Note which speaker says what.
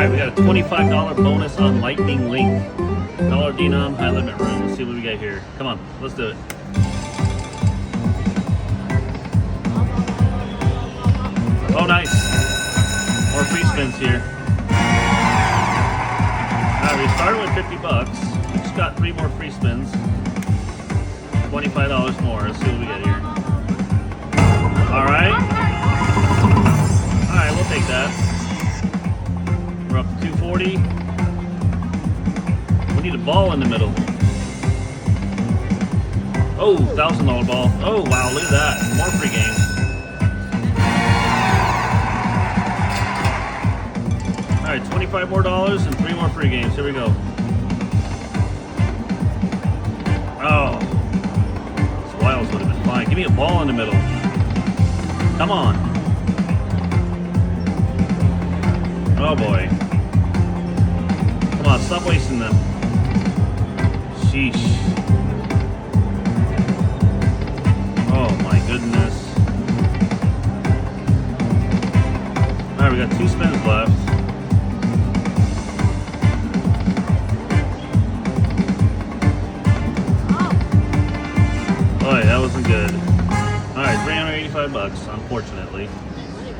Speaker 1: Alright, we got a $25 bonus on Lightning Link. Dollar denom, high limit room. Let's see what we got here. Come on, let's do it. Oh, nice. More free spins here. Alright, we started with 50 bucks. We just got 3 more free spins. $25 more. Let's see what we got here. Alright. Alright, we'll take that. We're up to 240. We need a ball in the middle. Oh, $1,000 ball. Oh, wow, look at that. More free games. Alright, $25 more and 3 more free games. Here we go. Oh. These wilds would have been fine. Give me a ball in the middle. Come on. Oh boy. Come on, stop wasting them. Sheesh. Oh my goodness. Alright, we got 2 spins left. Oh yeah, that wasn't good. Alright, $385, unfortunately.